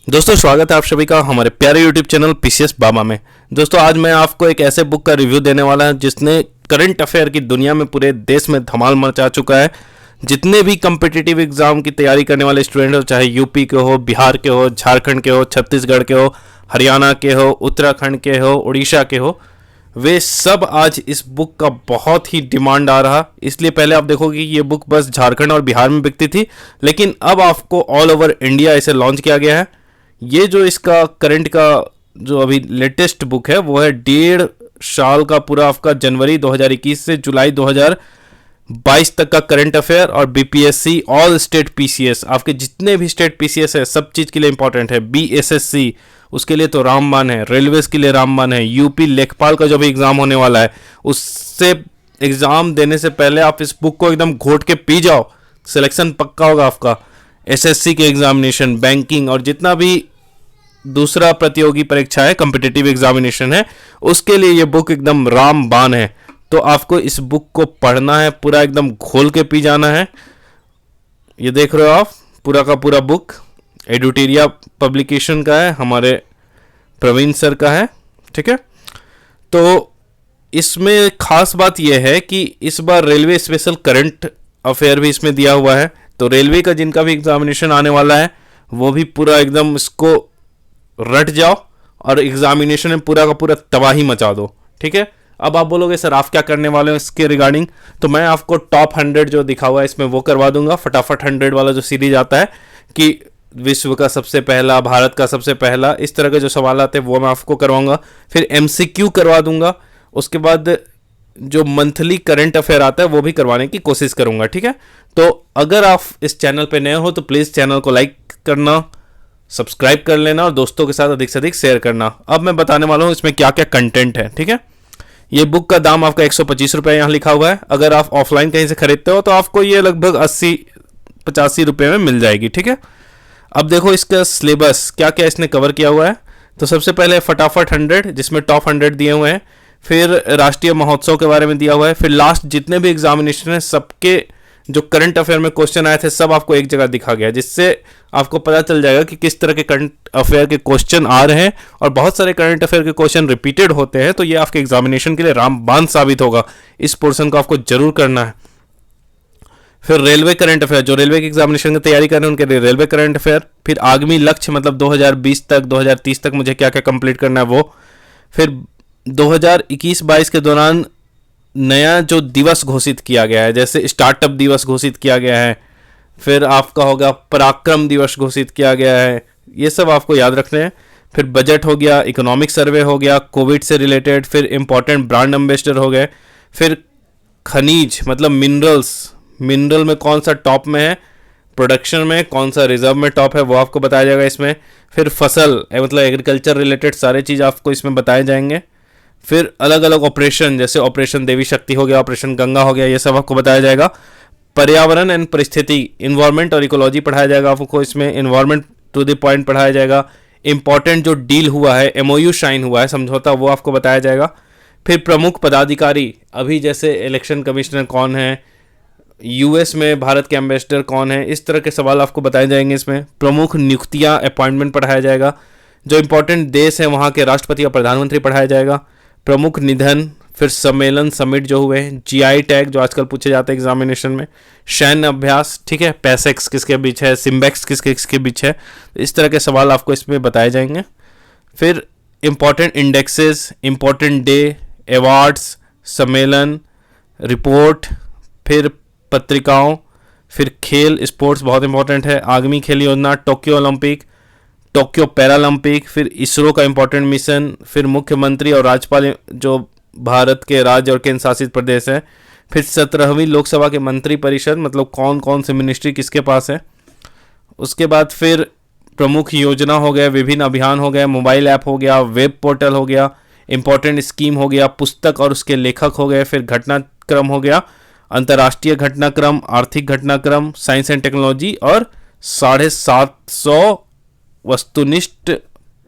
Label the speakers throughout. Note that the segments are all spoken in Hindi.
Speaker 1: दोस्तों स्वागत है आप सभी का हमारे प्यारे यूट्यूब चैनल पीसीएस बाबा में। दोस्तों आज मैं आपको एक ऐसे बुक का रिव्यू देने वाला हूं जिसने करंट अफेयर की दुनिया में पूरे देश में धमाल मचा चुका है। जितने भी कम्पिटिटिव एग्जाम की तैयारी करने वाले स्टूडेंट हो, चाहे यूपी के हो, बिहार के हो, झारखंड के हो, छत्तीसगढ़ के हो, हरियाणा के हो, उत्तराखंड के हो, उड़ीसा के हो, वे सब आज इस बुक का बहुत ही डिमांड आ रहा। इसलिए पहले आप देखोगे कि ये बुक बस झारखंड और बिहार में बिकती थी, लेकिन अब आपको ऑल ओवर इंडिया इसे लॉन्च किया गया है। ये जो इसका करंट का जो अभी लेटेस्ट बुक है वो है 1.5 साल का पूरा आपका जनवरी 2021 से जुलाई 2022 तक का करंट अफेयर और बीपीएससी ऑल स्टेट पीसीएस, आपके जितने भी स्टेट पीसीएस है सब चीज़ के लिए इंपॉर्टेंट है। बीएसएससी उसके लिए तो रामबाण है, रेलवेज के लिए रामबाण है, यूपी लेखपाल का जो भी एग्ज़ाम होने वाला है उससे एग्ज़ाम देने से पहले आप इस बुक को एकदम घोट के पी जाओ, सिलेक्शन पक्का होगा आपका। एसएससी के एग्जामिनेशन, बैंकिंग और जितना भी दूसरा प्रतियोगी परीक्षा है, कॉम्पिटिटिव एग्जामिनेशन है, उसके लिए ये बुक एकदम रामबाण है। तो आपको इस बुक को पढ़ना है, पूरा एकदम घोल के पी जाना है। ये देख रहे हो आप, पूरा का पूरा बुक एडुटेरिया पब्लिकेशन का है, हमारे प्रवीण सर का है, ठीक है। तो इसमें खास बात यह है कि इस बार रेलवे स्पेशल करंट अफेयर भी इसमें दिया हुआ है। तो रेलवे का जिनका भी एग्जामिनेशन आने वाला है वो भी पूरा एकदम इसको रट जाओ और एग्जामिनेशन में पूरा का पूरा तबाही मचा दो, ठीक है। अब आप बोलोगे सर आप क्या करने वाले हो इसके रिगार्डिंग, तो मैं आपको टॉप 100 जो दिखा हुआ है इसमें वो करवा दूंगा। फटाफट 100 वाला जो सीरीज आता है कि विश्व का सबसे पहला, भारत का सबसे पहला, इस तरह के जो सवाल आते हैं वो मैं आपको करवाऊंगा। फिर एमसीक्यू करवा दूंगा। उसके बाद जो मंथली करंट अफेयर आता है वो भी करवाने की कोशिश करूंगा, ठीक है। तो अगर आप इस चैनल पे नए हो तो प्लीज़ चैनल को लाइक करना, सब्सक्राइब कर लेना और दोस्तों के साथ अधिक से अधिक शेयर करना। अब मैं बताने वाला हूँ इसमें क्या क्या कंटेंट है, ठीक है। ये बुक का दाम आपका 125 रुपये यहाँ लिखा हुआ है। अगर आप ऑफलाइन कहीं से खरीदते हो तो आपको ये लगभग 80-85 रुपये में मिल जाएगी, ठीक है। अब देखो इसका सिलेबस क्या क्या इसने कवर किया हुआ है। तो सबसे पहले फटाफट 100 जिसमें टॉप 100 दिए हुए हैं, फिर राष्ट्रीय महोत्सव के बारे में दिया हुआ है, फिर लास्ट जितने भी एग्जामिनेशन है सबके जो करंट अफेयर में क्वेश्चन आए थे सब आपको एक जगह दिखा गया, जिससे आपको पता चल जाएगा कि किस तरह के करंट अफेयर के क्वेश्चन आ रहे हैं। और बहुत सारे करंट अफेयर के क्वेश्चन रिपीटेड होते हैं, तो ये आपके एग्जामिनेशन के लिए रामबाण साबित होगा। इस पोर्शन को आपको जरूर करना है। फिर रेलवे करंट अफेयर, जो रेलवे के एग्जामिनेशन की तैयारी कर रहे हैं उनके लिए रेलवे करंट अफेयर। फिर आगामी लक्ष्य मतलब 2020 तक, 2030 तक मुझे क्या क्या कंप्लीट करना है वो। फिर 2021-22 के दौरान नया जो दिवस घोषित किया गया है, जैसे स्टार्टअप दिवस घोषित किया गया है, फिर आपका होगा पराक्रम दिवस घोषित किया गया है, ये सब आपको याद रखने हैं। फिर बजट हो गया, इकोनॉमिक सर्वे हो गया कोविड से रिलेटेड, फिर इंपॉर्टेंट ब्रांड एम्बेसडर हो गए, फिर खनिज मतलब मिनरल में कौन सा टॉप में है, प्रोडक्शन में कौन सा रिजर्व में टॉप है वो आपको बताया जाएगा इसमें। फिर फसल मतलब एग्रीकल्चर रिलेटेड सारे चीज़ आपको इसमें बताए जाएंगे। फिर अलग अलग ऑपरेशन, जैसे ऑपरेशन देवी शक्ति हो गया, ऑपरेशन गंगा हो गया, ये सब आपको बताया जाएगा। पर्यावरण एंड परिस्थिति, इन्वायरमेंट और इकोलॉजी पढ़ाया जाएगा आपको इसमें, इन्वायरमेंट टू द पॉइंट पढ़ाया जाएगा। इंपॉर्टेंट जो डील हुआ है, एमओयू साइन हुआ है समझौता, वो आपको बताया जाएगा। फिर प्रमुख पदाधिकारी, अभी जैसे इलेक्शन कमिश्नर कौन है, यूएस में भारत के एम्बेसडर कौन है, इस तरह के सवाल आपको बताए जाएंगे इसमें। प्रमुख नियुक्तियां, अपॉइंटमेंट पढ़ाया जाएगा। जो इंपॉर्टेंट देश है वहाँ के राष्ट्रपति और प्रधानमंत्री पढ़ाया जाएगा। प्रमुख निधन, फिर सम्मेलन समिट जो हुए, जीआई टैग जो आजकल पूछे जाते हैं एग्जामिनेशन में, सैन्य अभ्यास, ठीक है, पैसेक्स किसके बीच है, सिम्बेक्स किसके बीच है, इस तरह के सवाल आपको इसमें बताए जाएंगे। फिर important indexes, important day, awards, सम्मेलन, रिपोर्ट, फिर पत्रिकाओं, फिर खेल स्पोर्ट्स बहुत इंपॉर्टेंट है, आगामी खेल योजना, टोक्यो ओलंपिक, टोक्यो पैरालंपिक, फिर इसरो का इंपॉर्टेंट मिशन, फिर मुख्यमंत्री और राज्यपाल जो भारत के राज्य और केंद्र शासित प्रदेश है, फिर 17वीं लोकसभा के मंत्री परिषद मतलब कौन कौन से मिनिस्ट्री किसके पास है। उसके बाद फिर प्रमुख योजना हो गया, विभिन्न अभियान हो गया, मोबाइल ऐप हो गया, वेब पोर्टल हो गया, इंपॉर्टेंट स्कीम हो गया, पुस्तक और उसके लेखक हो गए, फिर घटनाक्रम हो गया, अंतर्राष्ट्रीय घटनाक्रम, आर्थिक घटनाक्रम, साइंस एंड टेक्नोलॉजी और 750 वस्तुनिष्ठ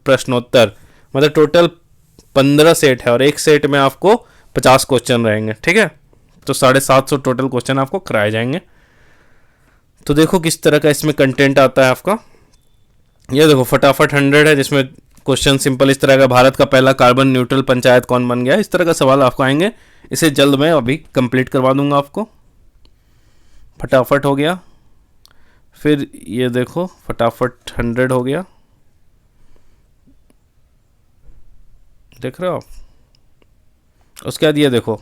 Speaker 1: प्रश्नोत्तर, मतलब टोटल 15 सेट है और एक सेट में आपको 50 क्वेश्चन रहेंगे, ठीक है। तो 750 टोटल क्वेश्चन आपको कराए जाएंगे। तो देखो किस तरह का इसमें कंटेंट आता है आपका। ये देखो फटाफट 100 है, जिसमें क्वेश्चन सिंपल इस तरह का, भारत का पहला कार्बन न्यूट्रल पंचायत कौन बन गया, इस तरह का सवाल आपको आएंगे। इसे जल्द मैं अभी कंप्लीट करवा दूंगा आपको। फटाफट हो गया। फिर ये देखो फटाफट 100 हो गया, देख रहे हो आप। उसके बाद ये देखो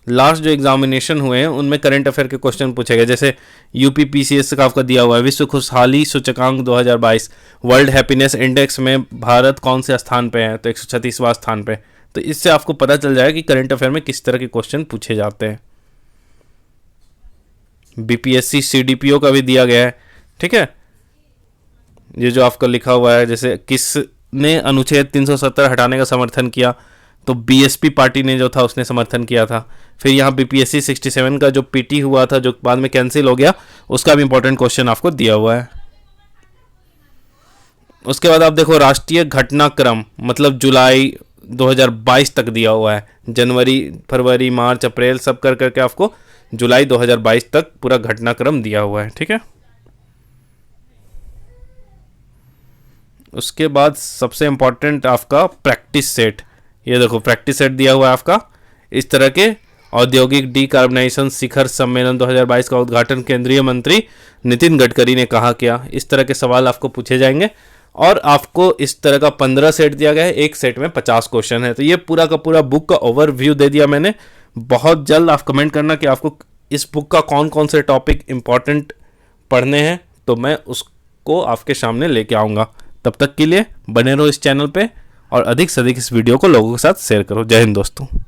Speaker 1: लास्ट जो एग्जामिनेशन हुए हैं उनमें करंट अफेयर के क्वेश्चन पूछे गए, जैसे यूपी पीसीएस का आपका दिया हुआ है, विश्व खुशहाली सूचकांक 2022, वर्ल्ड हैप्पीनेस इंडेक्स में भारत कौन से स्थान पे है, तो 136वां स्थान पे। तो इससे आपको पता चल जाएगा कि करंट अफेयर में किस तरह के क्वेश्चन पूछे जाते हैं। बीपीएससी सीडीपीओ का भी दिया गया है, ठीक है। ये जो आपका लिखा हुआ है, जैसे किसने अनुच्छेद 370 हटाने का समर्थन किया, तो बीएसपी पार्टी ने जो था उसने समर्थन किया था। फिर यहाँ बीपीएससी 67 का जो पीटी हुआ था, जो बाद में कैंसिल हो गया, उसका भी इंपॉर्टेंट क्वेश्चन आपको दिया हुआ है। उसके बाद आप देखो राष्ट्रीय घटनाक्रम, मतलब जुलाई 2022 तक दिया हुआ है, जनवरी फरवरी मार्च अप्रैल सब कर करके आपको जुलाई 2022 तक पूरा घटनाक्रम दिया हुआ है, ठीक है। उसके बाद सबसे इंपॉर्टेंट आपका प्रैक्टिस सेट, ये देखो प्रैक्टिस सेट दिया हुआ है आपका। इस तरह के औद्योगिक डीकार्बनाइजेशन शिखर सम्मेलन 2022 का उद्घाटन केंद्रीय मंत्री नितिन गडकरी ने कहा क्या, इस तरह के सवाल आपको पूछे जाएंगे। और आपको इस तरह का 15 सेट दिया गया है, एक सेट में 50 क्वेश्चन है। तो ये पूरा का पूरा बुक का ओवरव्यू दे दिया मैंने। बहुत जल्द आप कमेंट करना कि आपको इस बुक का कौन कौन से टॉपिक इंपॉर्टेंट पढ़ने हैं, तो मैं उसको आपके सामने लेके आऊँगा। तब तक के लिए बने रहो इस चैनल पे और अधिक से अधिक इस वीडियो को लोगों के साथ शेयर करो। जय हिंद दोस्तों।